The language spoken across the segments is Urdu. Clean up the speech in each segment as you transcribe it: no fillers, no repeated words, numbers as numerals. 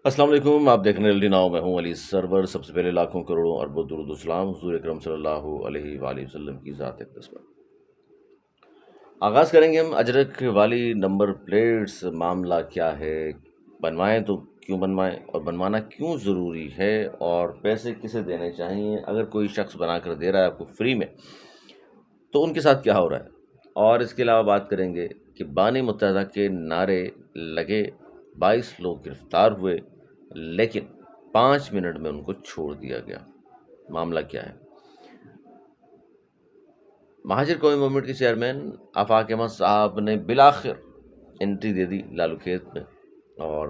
السلام علیکم، آپ دیکھ رہے ہیں ایل ڈی ناؤ، میں ہوں علی سرور۔ سب سے پہلے لاکھوں کروڑوں اربوں درود و سلام حضور اکرم صلی اللہ علیہ وآلہ وسلم کی ذات اقدس پر۔ آغاز کریں گے ہم اجرک والی نمبر پلیٹس، معاملہ کیا ہے، بنوائیں تو کیوں بنوائیں، اور بنوانا کیوں ضروری ہے، اور پیسے کسے دینے چاہیے، اگر کوئی شخص بنا کر دے رہا ہے آپ کو فری میں تو ان کے ساتھ کیا ہو رہا ہے۔ اور اس کے علاوہ بات کریں گے کہ بانی متحدہ کے نعرے لگے، 22 لوگ گرفتار ہوئے، لیکن 5 منٹ میں ان کو چھوڑ دیا گیا۔ معاملہ کیا ہے؟ مہاجر قومی موومنٹ کے چیئرمین آفاق احمد صاحب نے بالآخر انٹری دے دی لالو کھیت میں۔ اور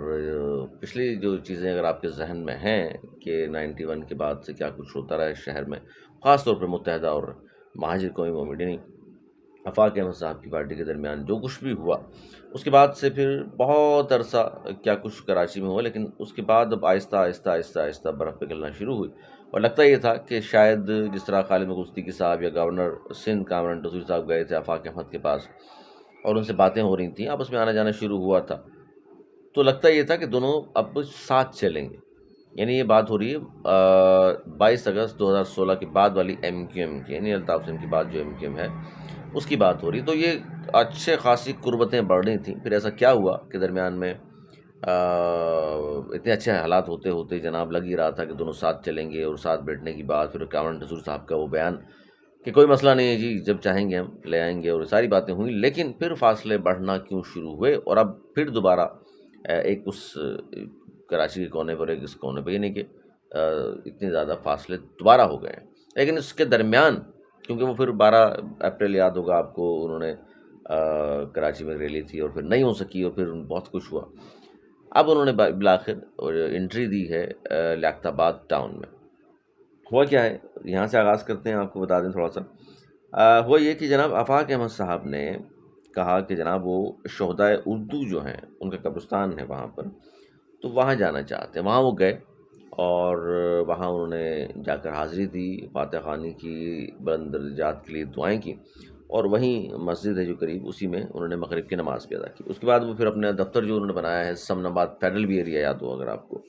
پچھلی جو چیزیں اگر آپ کے ذہن میں ہیں کہ 91 کے بعد سے کیا کچھ ہوتا رہا ہے شہر میں، خاص طور پر متحدہ اور مہاجر قومی موومنٹ یعنی آفاق احمد صاحب کی پارٹی کے درمیان جو کچھ بھی ہوا، اس کے بعد سے پھر بہت عرصہ کیا کچھ کراچی میں ہوا، لیکن اس کے بعد اب آہستہ آہستہ آہستہ آہستہ برف پگھلنا شروع ہوئی۔ اور لگتا یہ تھا کہ شاید جس طرح خالد مغل صاحب یا گورنر سندھ کامران ٹسوری صاحب گئے تھے آفاق احمد کے پاس اور ان سے باتیں ہو رہی تھیں، آپس میں آنا جانا شروع ہوا تھا، تو لگتا یہ تھا کہ دونوں اب ساتھ چلیں گے۔ یعنی یہ بات ہو رہی ہے 22 اگست 2016 کے بعد والی ایم کیو ایم کی، یعنی الطاف حسین کی بعد جو ایم کیو ایم ہے اس کی بات ہو رہی۔ تو یہ اچھے خاصی قربتیں بڑھ رہی تھیں۔ پھر ایسا کیا ہوا کہ درمیان میں اتنے اچھے حالات ہوتے ہوتے جناب لگ ہی رہا تھا کہ دونوں ساتھ چلیں گے، اور ساتھ بیٹھنے کی بات، پھر کامران ٹسوری صاحب کا وہ بیان کہ کوئی مسئلہ نہیں ہے جی، جب چاہیں گے ہم لے آئیں گے، اور ساری باتیں ہوئیں، لیکن پھر فاصلے بڑھنا کیوں شروع ہوئے، اور اب پھر دوبارہ ایک اس کراچی کے کونے پر ایک اس کونے پہ، یعنی کہ اتنے زیادہ فاصلے دوبارہ ہو گئے ہیں۔ لیکن اس کے درمیان کیونکہ وہ پھر 12 اپریل یاد ہوگا آپ کو، انہوں نے کراچی میں ریلی تھی اور پھر نہیں ہو سکی، اور پھر بہت کچھ ہوا۔ اب انہوں نے بالآخر انٹری دی ہے لیاقت آباد ٹاؤن میں۔ ہوا کیا ہے، یہاں سے آغاز کرتے ہیں، آپ کو بتا دیں تھوڑا سا۔ ہوا یہ کہ جناب آفاق احمد صاحب نے کہا کہ جناب وہ شہدائے اردو جو ہیں ان کا قبرستان ہے وہاں پر، تو وہاں جانا چاہتے ہیں۔ وہاں وہ گئے اور وہاں انہوں نے جا کر حاضری دی، فاتح خوانی کی، بلند درجات کے لیے دعائیں کی، اور وہیں مسجد ہے جو قریب، اسی میں انہوں نے مغرب کی نماز بھی ادا کی۔ اس کے بعد وہ پھر اپنے دفتر جو انہوں نے بنایا ہے سمن آباد فیڈرل بھی ایریا یاد ہو اگر آپ کو،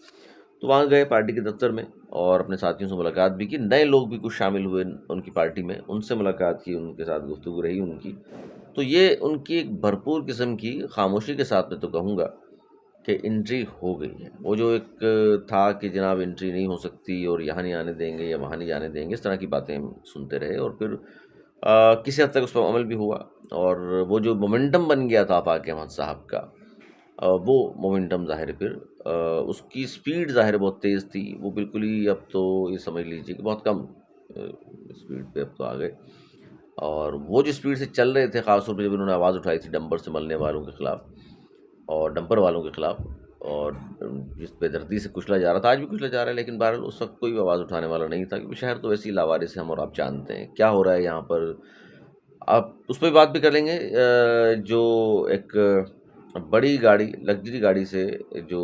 تو وہاں گئے پارٹی کے دفتر میں اور اپنے ساتھیوں سے ملاقات بھی کی۔ نئے لوگ بھی کچھ شامل ہوئے ان کی پارٹی میں، ان سے ملاقات کی، ان کے ساتھ گفتگو رہی ان کی۔ تو یہ ان کی ایک بھرپور قسم کی خاموشی کے ساتھ میں تو کہوں گا کہ انٹری ہو گئی ہے۔ وہ جو ایک تھا کہ جناب انٹری نہیں ہو سکتی اور یہاں نہیں آنے دیں گے یا وہاں نہیں جانے دیں گے، اس طرح کی باتیں ہم سنتے رہے، اور پھر کسی حد تک اس پر عمل بھی ہوا، اور وہ جو مومنٹم بن گیا تھا آفاق احمد صاحب کا، وہ مومنٹم ظاہر پھر اس کی سپیڈ ظاہر بہت تیز تھی، وہ بالکل ہی اب تو یہ سمجھ لیجیے کہ بہت کم سپیڈ پہ اب تو آ گئے۔ اور وہ جو سپیڈ سے چل رہے تھے، خاص طور پہ جب انہوں نے آواز اٹھائی تھی ڈمپر سے ملنے والوں کے خلاف اور ڈمپر والوں کے خلاف، اور جس پہ دردی سے کچلا جا رہا تھا، آج بھی کچلا جا رہا ہے، لیکن بہرحال اس وقت کوئی بھی آواز اٹھانے والا نہیں تھا، کیونکہ شہر تو ویسے ہی لاوارث ہے، ہم اور آپ جانتے ہیں کیا ہو رہا ہے یہاں پر۔ آپ اس پہ بات بھی کر لیں گے، جو ایک بڑی گاڑی، لگژری گاڑی سے، جو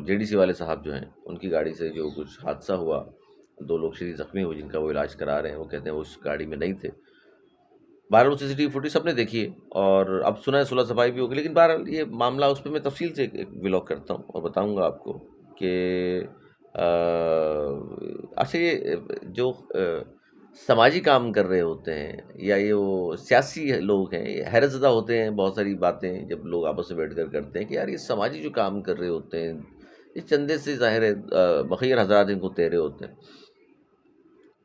جے ڈی سی والے صاحب جو ہیں ان کی گاڑی سے جو کچھ حادثہ ہوا، 2 لوگ شدید زخمی ہوئے جن کا وہ علاج کرا رہے ہیں، وہ کہتے ہیں وہ اس گاڑی میں نہیں تھے۔ بہرحال وہ سی سی ٹی وی فوٹیج سب نے دیکھی ہے، اور اب سنا ہے صلح صفائی بھی ہوگی، لیکن بہرحال یہ معاملہ اس پہ میں تفصیل سے ایک ولاگ کرتا ہوں اور بتاؤں گا آپ کو کہ اچھا یہ جو سماجی کام کر رہے ہوتے ہیں یا یہ وہ سیاسی لوگ ہیں، یہ حیرت زدہ ہوتے ہیں بہت ساری باتیں جب لوگ آپس میں بیٹھ کر کرتے ہیں کہ یار یہ سماجی جو کام کر رہے ہوتے ہیں، اس چندے سے ظاہر ہے مخیر حضرات ان کو تیرے ہوتے ہیں،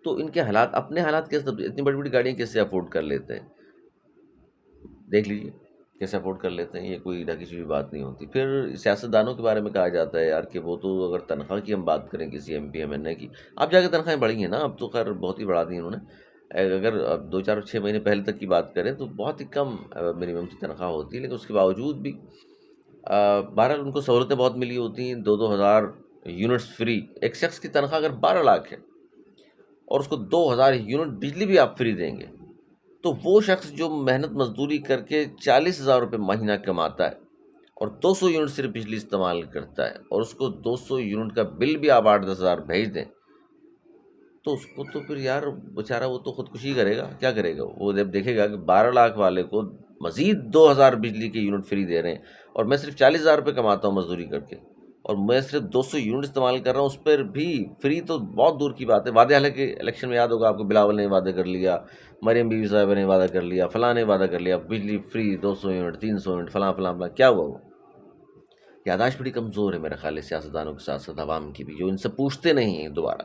تو ان کے حالات، اپنے حالات کیسے، اتنی بڑی بڑی گاڑیاں کیسے افورڈ کر لیتے ہیں، دیکھ لیجیے کیسے افورڈ کر لیتے ہیں، یہ کوئی ڈھکی چھپی بات نہیں ہوتی۔ پھر سیاستدانوں کے بارے میں کہا جاتا ہے یار کہ وہ تو اگر تنخواہ کی ہم بات کریں کسی ایم پی ایم این اے کی، اب جا کے تنخواہیں بڑھی ہیں نا، اب تو خیر بہت ہی بڑھا دی انہوں نے، اگر اب 2 4 6 مہینے پہلے تک کی بات کریں تو بہت ہی کم منیمم کی تنخواہ ہوتی ہے، لیکن اس کے باوجود بھی بہرحال ان کو سہولتیں بہت ملی ہوتی ہیں، 2 2 ہزار یونٹس فری۔ ایک شخص کی تنخواہ اگر 12 لاکھ ہے اور اس کو 2 ہزار یونٹ بجلی بھی آپ فری دیں گے، تو وہ شخص جو محنت مزدوری کر کے 40 ہزار روپے مہینہ کماتا ہے اور 200 یونٹ صرف بجلی استعمال کرتا ہے، اور اس کو 200 یونٹ کا بل بھی آپ 8 10 ہزار بھیج دیں، تو اس کو تو پھر یار بیچارہ وہ تو خودکشی کرے گا، کیا کرے گا وہ جب دیکھے گا کہ 12 لاکھ والے کو مزید 2 ہزار بجلی کے یونٹ فری دے رہے ہیں، اور میں صرف 40 ہزار روپے کماتا ہوں مزدوری کر کے، اور میں صرف 200 یونٹ استعمال کر رہا ہوں، اس پر بھی فری تو بہت دور کی بات ہے. وعدے حالانکہ الیکشن میں یاد ہوگا آپ کو، بلاول نے وعدہ کر لیا، مریم بی بی صاحبہ نے وعدہ کر لیا، فلاں نے وعدہ کر لیا، بجلی فری 200 یونٹ 300 یونٹ فلاں فلاں فلاں. کیا ہوا وہ؟ یاداشت بڑی کمزور ہے میرے خیال ہے سیاستدانوں کے ساتھ ساتھ عوام کی بھی، جو ان سے پوچھتے نہیں ہیں دوبارہ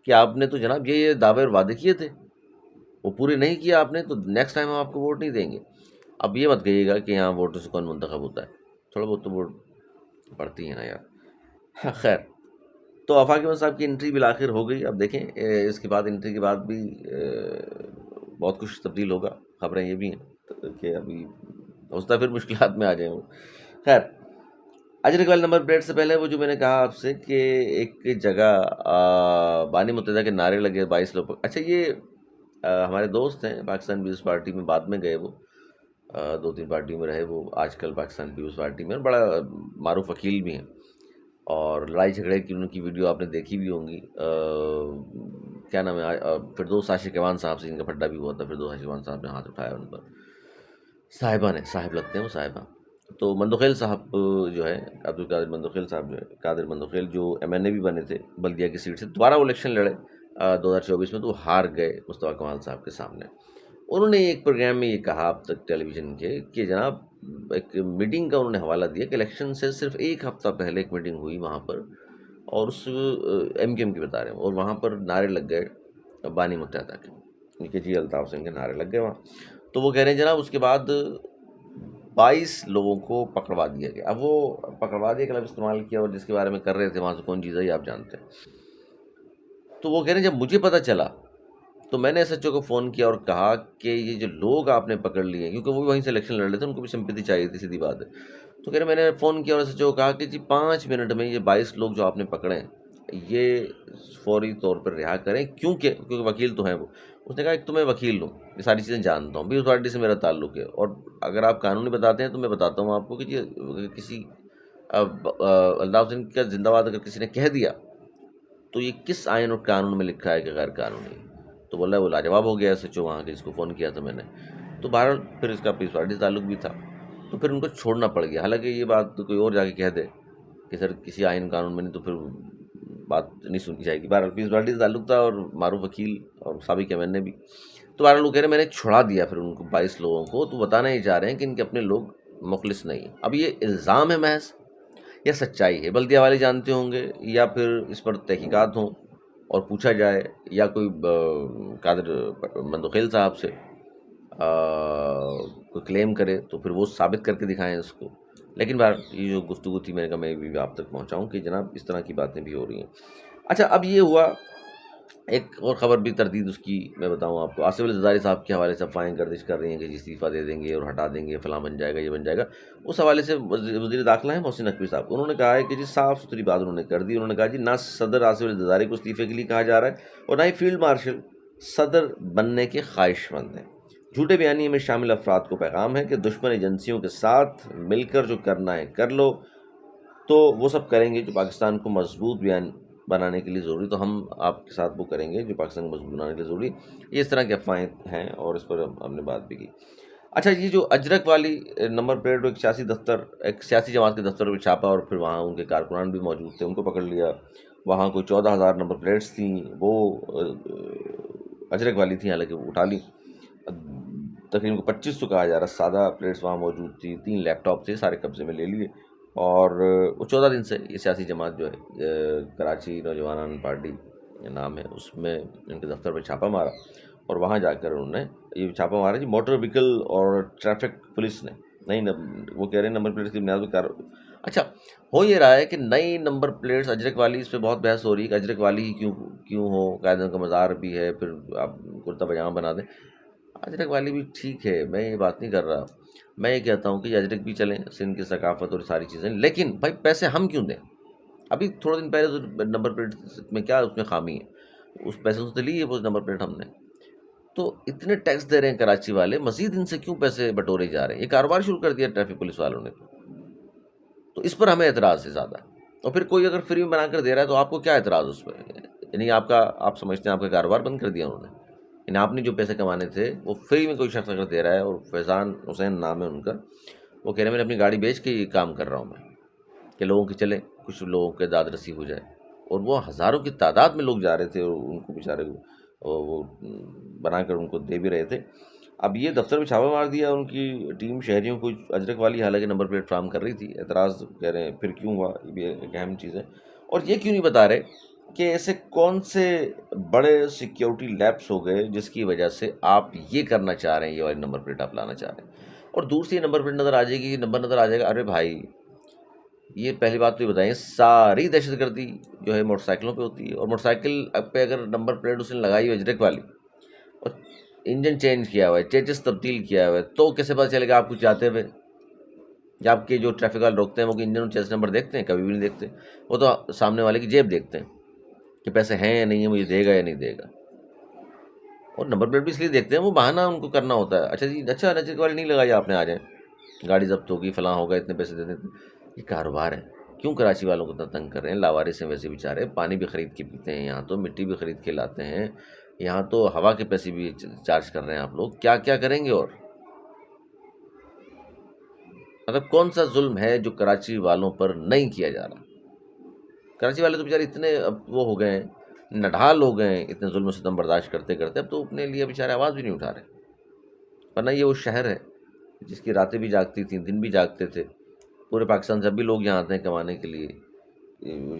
کہ آپ نے تو جناب یہ دعوے اور وعدے کیے تھے، وہ پورے نہیں کیا آپ نے، تو نیکسٹ ٹائم ہم آپ کو ووٹ نہیں دیں گے. اب یہ مت کہیے گا کہ یہاں ووٹوں سے کون منتخب ہوتا ہے، تھوڑا بہت تو ووٹ پڑتی ہیں نا یار. خیر، تو آفاقی میر صاحب کی انٹری بالآخر ہو گئی. اب دیکھیں اس کے بعد انٹری کے بعد بھی بہت کچھ تبدیل ہوگا. خبریں یہ بھی ہیں کہ ابھی ہو سکتا ہے پھر مشکلات میں آ جائیں وہ. خیر، اجرک والے نمبر پلیٹ سے پہلے وہ جو میں نے کہا آپ سے کہ ایک جگہ بانی متحدہ کے نعرے لگے 22 لوگ. اچھا، یہ ہمارے دوست ہیں پاکستان پیپلز پارٹی میں، بعد میں گئے وہ 2-3 پارٹیوں میں رہے وہ. آج کل پاکستان پیپلز پارٹی میں بڑا معروف وکیل بھی ہیں، اور لڑائی جھگڑے کی ان کی ویڈیو آپ نے دیکھی بھی ہوں گی. کیا نام ہے، فردوس عاشق اعوان صاحب سے ان کا پھڈا بھی ہوا تھا. فردوس عاشق اعوان صاحب نے ہاتھ اٹھایا ان پر، صاحبہ نے، صاحب لگتے ہیں وہ صاحبہ. تو مندوخیل صاحب جو ہے، عبدالقادر مندوخیل صاحب جو ہے، قادر مندوخیل، جو MNA بھی بنے تھے بلدیہ کی سیٹ سے، دوبارہ وہ الیکشن لڑے 2024 میں، تو وہ ہار گئے مصطفیٰ کمال صاحب کے سامنے. انہوں نے ایک پروگرام میں یہ کہا اب تک ٹیلی ویژن کے کہ جناب، ایک میٹنگ کا انہوں نے حوالہ دیا کہ الیکشن سے صرف ایک ہفتہ پہلے ایک میٹنگ ہوئی وہاں پر، اور اس MKM کی بتا رہے ہیں، اور وہاں پر نعرے لگ گئے بانی متحدہ کے، کہ جی الطاف سنگھ کے نعرے لگ گئے وہاں. تو وہ کہہ رہے ہیں جناب اس کے بعد 22 لوگوں کو پکڑوا دیا گیا. اب وہ پکڑوا دیا کا لفظ استعمال کیا، اور جس کے بارے میں کر رہے تھے وہاں سے کون چیز ہے آپ جانتے ہیں. تو وہ کہہ رہے ہیں جب مجھے پتہ چلا تو میں نے SHO کو فون کیا اور کہا کہ یہ جو لوگ آپ نے پکڑ لیے، کیونکہ وہ بھی وہیں سے الیکشن لڑ رہے تھے، ان کو بھی سمپتی چاہیے تھی، سیدھی بات ہے. تو کہہ رہے میں نے فون کیا اور SHO کو کہا کہ جی 5 منٹ میں یہ 22 لوگ جو آپ نے پکڑے ہیں یہ فوری طور پر رہا کریں، کیونکہ وکیل تو ہیں وہ. اس نے کہا ایک تو میں وکیل ہوں، یہ ساری چیزیں جانتا ہوں، بھی اس پارٹی سے میرا تعلق ہے، اور اگر آپ قانونی بتاتے ہیں تو میں بتاتا ہوں آپ کو کہ جی کسی الطاف سنگھ کا زندہ باد اگر کسی نے کہہ دیا تو یہ کس آئین اور قانون میں لکھا ہے کہ غیر قانونی. تو بولا وہ لاجواب ہو گیا SHO وہاں کے، جس کو فون کیا تھا میں نے. تو بہرحال پھر اس کا پیپلز پارٹی سے تعلق بھی تھا، تو پھر ان کو چھوڑنا پڑ گیا. حالانکہ یہ بات کوئی اور جا کے کہہ دے کہ سر کسی آئین قانون میں نہیں، تو پھر بات نہیں سنی جائے گی. بہرحال پیپلز پارٹی سے تعلق تھا، اور معروف وکیل اور سابق MNA بھی. تو بہرحال وہ کہہ رہے میں نے چھڑا دیا پھر ان کو 22 لوگوں کو. تو بتانا ہی چاہ رہے ہیں کہ ان کے اپنے لوگ مخلص نہیں ہیں. اب یہ الزام ہے محض یا سچائی ہے، بلدیہ والے جانتے ہوں گے، یا پھر اس پر تحقیقات ہوں اور پوچھا جائے، یا کوئی قادر مندوخیل صاحب سے کوئی کلیم کرے تو پھر وہ ثابت کر کے دکھائیں اس کو. لیکن بہرحال یہ جو گفتگو تھی میں نے کہا میں بھی آپ تک پہنچاؤں کہ جناب اس طرح کی باتیں بھی ہو رہی ہیں. اچھا، اب یہ ہوا ایک اور خبر بھی تردید اس کی میں بتاؤں آپ کو. آصف علی زرداری صاحب کے حوالے سے افواہیں گردش کر رہی ہیں کہ استعفیٰ دے دیں گے اور ہٹا دیں گے، فلاں بن جائے گا، یہ بن جائے گا. اس حوالے سے وزیر داخلہ ہیں محسن نقوی صاحب، انہوں نے کہا ہے کہ جی صاف ستھری بات انہوں نے کر دی. انہوں نے کہا جی نہ صدر آصف علی زرداری کو استعفے کے لیے کہا جا رہا ہے، اور نہ ہی فیلڈ مارشل صدر بننے کے خواہش مند ہیں. جھوٹے بیانیے میں شامل افراد کو پیغام ہے کہ دشمن ایجنسیوں کے ساتھ مل کر جو کرنا ہے کر لو، تو وہ سب کریں گے جو پاکستان کو مضبوط بیان بنانے کے لیے ضروری، تو ہم آپ کے ساتھ وہ کریں گے جو پاکستان کو مضبوط بنانے کے لیے ضروری. یہ اس طرح کی افواہیں ہیں، اور اس پر ہم نے بات بھی کی. اچھا، یہ جو اجرک والی نمبر پلیٹ، ایک سیاسی دفتر، ایک سیاسی جماعت کے دفتر پہ چھاپا، اور پھر وہاں ان کے کارکنان بھی موجود تھے، ان کو پکڑ لیا. وہاں کوئی 14,000 نمبر پلیٹس تھیں، وہ اجرک والی تھیں، حالانکہ وہ اٹھا لی. تقریباً 2500 کہا جا رہا سادہ پلیٹس وہاں موجود تھی. 3 لیپ ٹاپ تھے، سارے قبضے میں لے لیے. اور وہ 14 دن سے یہ سیاسی جماعت جو ہے کراچی نوجوان پارٹی نام ہے، اس میں ان کے دفتر پہ چھاپا مارا، اور وہاں جا کر انہوں نے یہ چھاپا مارا جی موٹر وہیکل اور ٹریفک پولیس نے. نہیں، وہ کہہ رہے ہیں نمبر پلیٹس کی بنیاد پر اچھا ہو یہ رہا ہے کہ نئی نمبر پلیٹس اجرک والی، اس پہ بہت بحث ہو رہی ہے کہ اجرک والی ہی کیوں ہو، قائدین کا مزار بھی ہے، پھر آپ کرتا پاجامہ بنا دیں. اجرک والی بھی ٹھیک ہے، میں یہ بات نہیں کر رہا. میں یہ کہتا ہوں کہ اجرک بھی چلیں، سندھ کی ثقافت اور ساری چیزیں، لیکن بھائی پیسے ہم کیوں دیں؟ ابھی تھوڑے دن پہلے تو نمبر پلیٹ میں کیا اس میں خامی ہے، اس پیسے سے لی ہے وہ نمبر پلیٹ ہم نے. تو اتنے ٹیکس دے رہے ہیں کراچی والے، مزید ان سے کیوں پیسے بٹورے جا رہے ہیں؟ یہ کاروبار شروع کر دیا ٹریفک پولیس والوں نے. تو اس پر ہمیں اعتراض ہے زیادہ. اور پھر کوئی اگر فری میں بنا کر دے رہا ہے تو آپ کو کیا اعتراض اس پہ؟ یعنی آپ سمجھتے ہیں آپ کا کاروبار بند کر دیا انہوں نے؟ یعنی آپ نے جو پیسے کمانے تھے وہ فری میں کوئی شخص اگر دے رہا ہے، اور فیضان حسین نام ہے ان کا، وہ کہہ رہے ہیں میں نے اپنی گاڑی بیچ کے یہ کام کر رہا ہوں میں. کہ لوگوں کی چلیں کچھ لوگوں کے داد رسی ہو جائے، اور وہ ہزاروں کی تعداد میں لوگ جا رہے تھے اور ان کو بیچارے وہ بنا کر ان کو دے بھی رہے تھے۔ اب یہ دفتر میں چھاپا مار دیا ان کی ٹیم شہریوں کو اجرک والی، حالانکہ نمبر پلیٹ فراہم کر رہی تھی۔ اعتراض کہہ رہے ہیں پھر کیوں ہوا، یہ بھی ایک اہم چیز ہے۔ اور یہ کیوں نہیں بتا رہے کہ ایسے کون سے بڑے سیکیورٹی لیپس ہو گئے جس کی وجہ سے آپ یہ کرنا چاہ رہے ہیں، یہ والی نمبر پلیٹ آپ لانا چاہ رہے ہیں، اور دور سے یہ نمبر پلیٹ نظر آ جائے گی، نمبر نظر آ جائے گا۔ ارے بھائی، یہ پہلی بات تو یہ بتائیں، ساری دہشت گردی جو ہے موٹر سائیکلوں پہ ہوتی ہے، اور موٹر سائیکل پہ اگر نمبر پلیٹ اس نے لگائی ہوئی اجرک والی اور انجن چینج کیا ہوا ہے، چیچز تبدیل کیا ہوا ہے، تو کیسے پتہ چلے گا آپ کچھ جاتے ہوئے؟ یا آپ کے جو ٹریفک والے روکتے ہیں وہ کہ انجن اور چیس نمبر دیکھتے ہیں؟ کبھی بھی نہیں دیکھتے، وہ تو سامنے والے کی جیب دیکھتے ہیں کہ پیسے ہیں یا نہیں ہیں، مجھے دے گا یا نہیں دے گا۔ اور نمبر پلیٹ بھی اس لیے دیکھتے ہیں، وہ بہانہ ان کو کرنا ہوتا ہے، اچھا جی اچھا اجرک والی نہیں لگائی آپ نے، آ جائیں، گاڑی ضبط ہوگی، فلاں ہوگا، اتنے پیسے دے دیں۔ یہ کاروبار ہے۔ کیوں کراچی والوں کو اتنا تنگ کر رہے ہیں؟ لاوارث ہیں ویسے بیچارے، پانی بھی خرید کے پیتے ہیں، یہاں تو مٹی بھی خرید کے لاتے ہیں، یہاں تو ہوا کے پیسے بھی چارج کر رہے ہیں آپ لوگ، کیا کیا کریں گے؟ اور مطلب کون سا ظلم ہے جو کراچی والوں پر نہیں کیا جا رہا؟ کراچی والے تو بیچارے اتنے اب وہ ہو گئے ہیں، نڈھال ہو گئے ہیں اتنے ظلم و ستم برداشت کرتے کرتے، اب تو اپنے لیے بیچارے آواز بھی نہیں اٹھا رہے۔ ورنہ یہ وہ شہر ہے جس کی راتیں بھی جاگتی تھیں، دن بھی جاگتے تھے، پورے پاکستان سے اب بھی لوگ یہاں آتے ہیں کمانے کے لیے،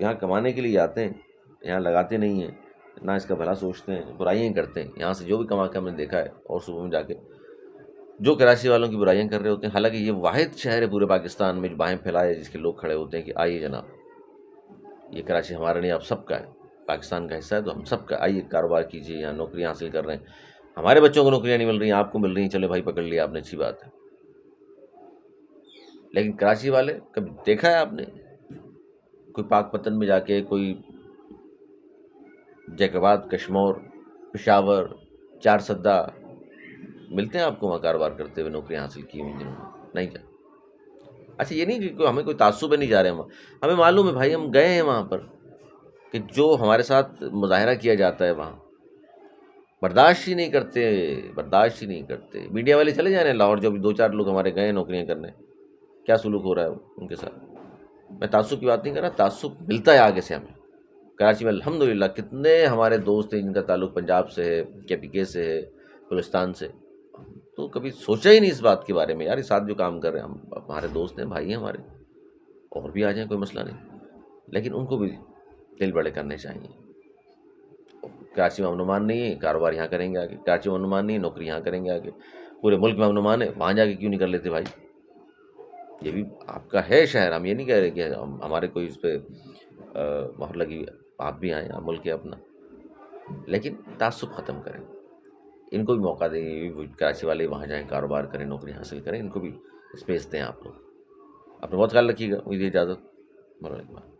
یہاں کمانے کے لیے آتے ہیں، یہاں لگاتے نہیں ہیں، نہ اس کا بھلا سوچتے ہیں، برائیاں کرتے ہیں یہاں سے جو بھی کما کے ہم نے دیکھا ہے، اور صبح میں جا کے جو کراچی والوں کی برائیاں کر رہے ہوتے ہیں۔ حالانکہ یہ واحد شہر ہے پورے پاکستان میں جو باہیں پھیلائے، جس کے لوگ کھڑے ہوتے ہیں کہ آئیے جناب، یہ کراچی ہمارا نہیں، آپ سب کا ہے، پاکستان کا حصہ ہے تو ہم سب کا، آئیے کاروبار کیجیے، یہاں نوکریاں حاصل کر رہے ہیں، ہمارے بچوں کو نوکریاں نہیں مل رہی ہیں، آپ کو مل رہی ہیں، چلے بھائی پکڑ لیا آپ نے، اچھی بات ہے۔ لیکن کراچی والے کبھی دیکھا ہے آپ نے کوئی پاک پتن میں جا کے، کوئی جیکاباد، کشمور، پشاور، چار سدہ ملتے ہیں آپ کو وہاں کاروبار کرتے ہوئے، نوکریاں حاصل کی ہوئی جنہوں نے؟ نہیں کیا؟ اچھا یہ نہیں کہ ہمیں کوئی تعصب ہے، نہیں جا رہے ہیں وہاں، ہمیں معلوم ہے بھائی، ہم گئے ہیں وہاں پر، کہ جو ہمارے ساتھ مظاہرہ کیا جاتا ہے وہاں برداشت ہی نہیں کرتے، برداشت ہی نہیں کرتے۔ میڈیا والے چلے جا رہے ہیں لاہور، جو بھی دو چار لوگ ہمارے گئے ہیں نوکریاں کرنے، کیا سلوک ہو رہا ہے ان کے ساتھ۔ میں تعصب کی بات نہیں کر رہا، تعصب ملتا ہے آگے سے ہمیں۔ کراچی میں الحمدللہ کتنے ہمارے دوست ہیں جن کا تعلق پنجاب سے ہے، کے پی کے سے ہے، بلوچستان سے، تو کبھی سوچا ہی نہیں اس بات کے بارے میں، یار اس ساتھ جو کام کر رہے ہیں ہم، ہمارے دوست ہیں، بھائی ہیں ہمارے، اور بھی آ جائیں، کوئی مسئلہ نہیں، لیکن ان کو بھی دل بڑے کرنے چاہیے۔ کراچی میں امن و امان نہیں ہے، کاروبار یہاں کریں گے آگے، کراچی میں امن و امان نہیں ہے، نوکری یہاں کریں گے آگے، پورے ملک میں امن و امان ہے، وہاں جا کے کیوں نہیں کر لیتے بھائی؟ یہ بھی آپ کا ہے شہر، ہم یہ نہیں کہہ رہے کہ ہمارے کوئی اس پہ مہر لگی، آپ بھی آئیں، ملک ہے اپنا، لیکن تعصب ختم کریں، ان کو بھی موقع دیں، یہ بھی کراچی والے وہاں جائیں، کاروبار کریں، نوکری حاصل کریں، ان کو بھی اسپیس دیں آپ لوگ۔ اپنا بہت خیال رکھیے گا، مجھے اجازت، مولانا اقبال۔